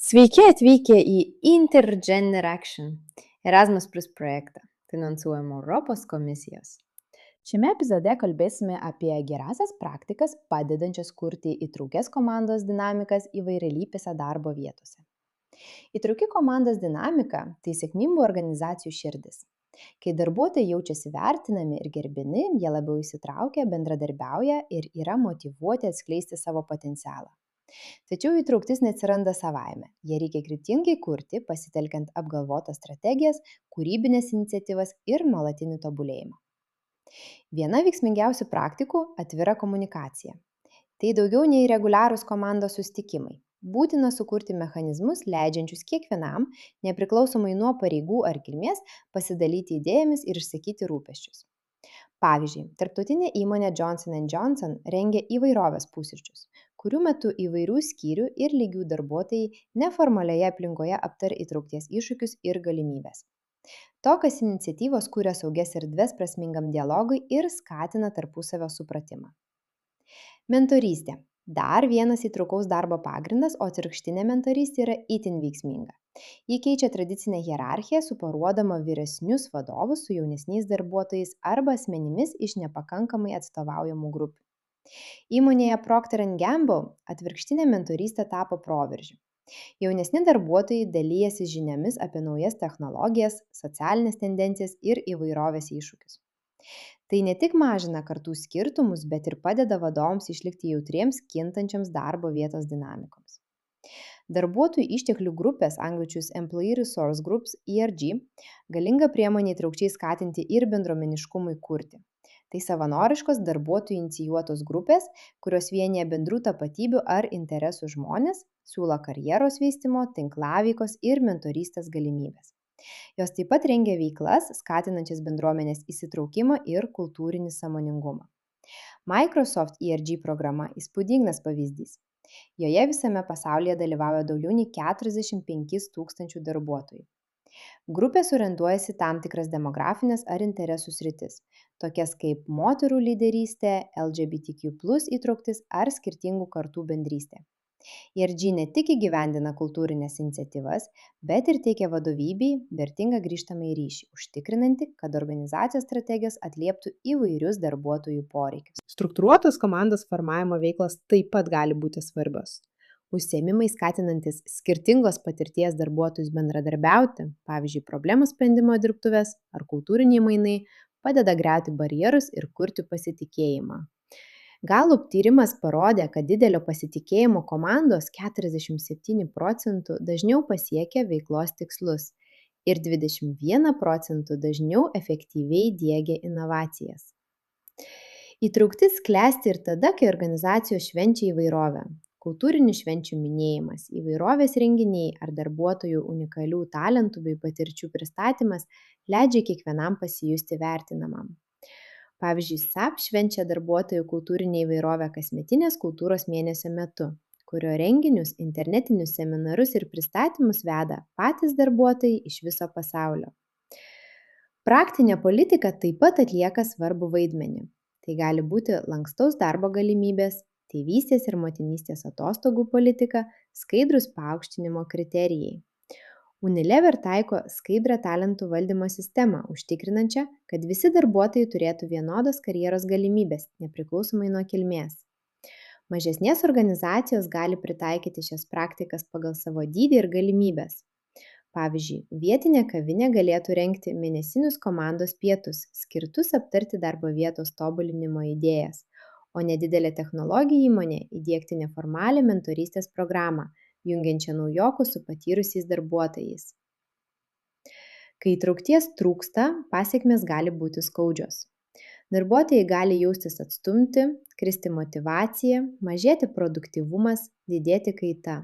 Sveiki atvykę į Intergeneraction Erasmus Plus projektą, finansuojamą Europos komisijos. Šiame epizode kalbėsime apie gerasias praktikas, padedančias kurti įtraukias komandos dinamikas įvairialypėse darbo vietose. Įtrauki komandos dinamika – tai sėkmingų organizacijų širdis. Kai darbuotojai jaučiasi vertinami ir gerbini, jie labiau įsitraukia, bendradarbiauja ir yra motyvuoti atskleisti savo potencialą. Tačiau įtrauktis neatsiranda savaime. Jie reikia kryptingai kurti, pasitelkiant apgalvotas strategijas, kūrybinės iniciatyvas ir nuolatinį tobulėjimą. Viena veiksmingiausių praktikų – atvira komunikacija. Tai daugiau nei reguliarūs komandos susitikimai. Būtina sukurti mechanizmus, leidžiančius kiekvienam, nepriklausomai nuo pareigų ar kilmės, pasidalyti idėjomis ir išsakyti rūpesčius. Pavyzdžiui, tarptautinė įmonė Johnson & Johnson rengia įvairovės pusryčius, kurių metu įvairių skyrių ir lygių darbuotojai neformalioje aplinkoje aptar įtraukties iššūkius ir galimybes. Tokios iniciatyvos kuria saugias erdves prasmingam dialogui ir skatina tarpusavio supratimą. Mentorystė. Dar vienas įtraukaus darbo pagrindas, o atvirkštinė mentorystė yra itin veiksminga. Ji keičia tradicinę hierarchiją, suporuodama vyresnius vadovus su jaunesniais darbuotojais arba asmenimis iš nepakankamai atstovaujamų grupių. Įmonėje Procter & Gamble atvirkštinė mentorystė tapo proveržiu. Jaunesni darbuotojai dalijasi žiniomis apie naujas technologijas, socialinės tendencijas ir įvairovės iššūkius. Tai ne tik mažina kartų skirtumus, bet ir padeda vadovams išlikti jautriems kintančiams darbo vietos dinamikoms. Darbuotojų išteklių grupės, angliškai Employee Resource Groups (ERG), galinga priemonė įtraukčiai skatinti ir bendruomeniškumui kurti. Tai savanoriškos darbuotojų inicijuotos grupės, kurios vienija bendrų tapatybių ar interesų žmonės, siūlo karjeros vystymo, tinklaveikos ir mentorystės galimybės. Jos taip pat rengia veiklas, skatinančias bendruomenės įsitraukimą ir kultūrinį sąmoningumą. Microsoft ERG programa įspūdingas pavyzdys. Joje visame pasaulyje dalyvauja daugiau nei 45 000 darbuotojų. Grupės orientuojasi tam tikras demografinės ar interesų sritis, tokias kaip moterų lyderystė, LGBTQ+ įtrauktis ar skirtingų kartų bendrystė. ERG ne tik įgyvendina kultūrinės iniciatyvas, bet ir teikia vadovybei vertingą grįžtamąjį ryšį, užtikrinantį, kad organizacijos strategijos atlieptų įvairius darbuotojų poreikius. Struktūruotos komandos formavimo veiklos taip pat gali būti svarbios. Užsiėmimai skatinantis skirtingos patirties darbuotojus bendradarbiauti, pavyzdžiui, problemų sprendimo dirbtuvės ar kultūriniai mainai, padeda griauti barjerus ir kurti pasitikėjimą. Gallup tyrimas parodė, kad didelio pasitikėjimo komandos 47% dažniau pasiekia veiklos tikslus ir 21% dažniau efektyviai diegia inovacijas. Įtrauktis klesti ir tada, kai organizacijos švenčia įvairovę. Kultūrinių švenčių minėjimas, įvairovės renginiai ar darbuotojų unikalių talentų bei patirčių pristatymas leidžia kiekvienam pasijusti vertinamam. Pavyzdžiui, SAP švenčia darbuotojų kultūrinę įvairovę kasmetinės kultūros mėnesio metu, kurio renginius, internetinius seminarus ir pristatymus veda patys darbuotojai iš viso pasaulio. Praktinė politika taip pat atlieka svarbų vaidmenį. Tai gali būti lankstaus darbo galimybės, tėvystės ir motinystės atostogų politika, skaidrūs paaukštinimo kriterijai. Unilever taiko skaidrią talentų valdymo sistemą, užtikrinančią, kad visi darbuotojai turėtų vienodas karjeros galimybės, nepriklausomai nuo kilmės. Mažesnės organizacijos gali pritaikyti šias praktikas pagal savo dydį ir galimybės. Pavyzdžiui, vietinė kavinė galėtų rengti mėnesinius komandos pietus, skirtus aptarti darbo vietos tobulinimo idėjas, o nedidelė technologijų įmonė įdiegti neformalią mentorystės programą, jungiančią naujokus su patyrusiais darbuotojais. Kai įtraukties trūksta, pasekmės gali būti skaudžios. Darbuotojai gali jaustis atstumti, kristi motyvacija, mažėti produktyvumas, didėti kaita.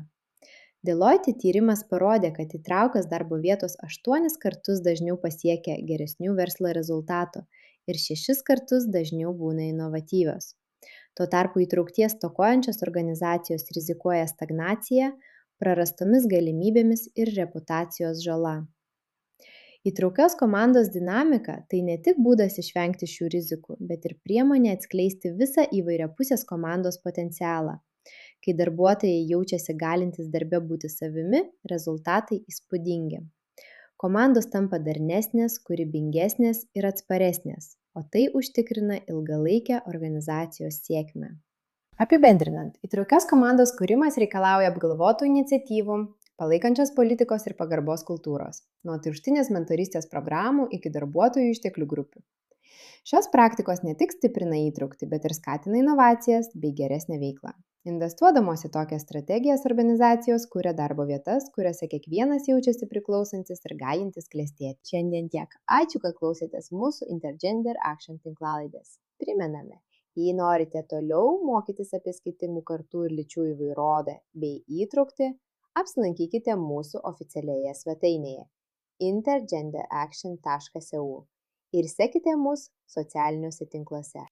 Deloitte tyrimas parodė, kad įtrauktas darbo vietos 8 kartus dažniau pasiekia geresnių verslo rezultatų ir 6 kartus dažniau būna inovatyvios. Tuo tarpu įtraukties stokojančios organizacijos rizikuoja stagnacija, prarastomis galimybėmis ir reputacijos žala. Įtraukios komandos dinamika tai ne tik būdas išvengti šių rizikų, bet ir priemonė atskleisti visą įvairiapusės komandos potencialą. Kai darbuotojai jaučiasi galintys darbe būti savimi, rezultatai įspūdingi. Komandos tampa darnesnės, kūrybingesnės ir atsparesnės, o tai užtikrina ilgalaikę organizacijos sėkmę. Apibendrinant, įtraukios komandos kūrimas reikalauja apgalvotų iniciatyvų, palaikančios politikos ir pagarbos kultūros, nuo tirštinės mentorystės programų iki darbuotojų išteklių grupių. Šios praktikos ne tik stiprina įtraukti, bet ir skatina inovacijas bei geresnę veiklą. Investuodamos į tokias strategijas organizacijos kuria darbo vietas, kuriuose kiekvienas jaučiasi priklausantis ir galintis klestėti. Šiandien tiek. Ačiū, kad klausėtės mūsų Intergender Action tinklalaidės. Primename, jei norite toliau mokytis apie skirtingų kartų ir lyčių įvairovę bei įtraukti, apsilankykite mūsų oficialioje svetainėje intergenderaction.eu ir sekite mus socialiniuose tinkluose.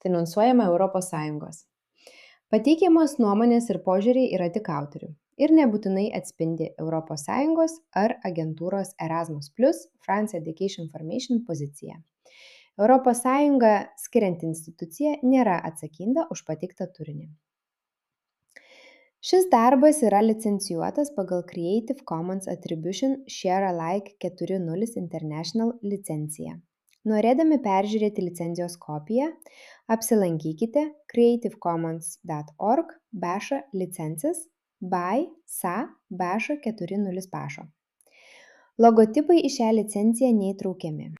Finansuojama ES. Pateikiamos nuomonės ir požiūriai yra tik autorių ir nebūtinai atspindi ES ar agentūros Erasmus+, France Education Formation poziciją. ES skirianti institucija nėra atsakinga už pateiktą turinį. Šis darbas yra licencijuotas pagal Creative Commons Attribution Share Alike 4.0 International licenciją. Norėdami peržiūrėti licenzijos kopiją, apsilankykite creativecommons.org/licenses by SA/4.0. Logotipai į šią licenciją neįtraukiami.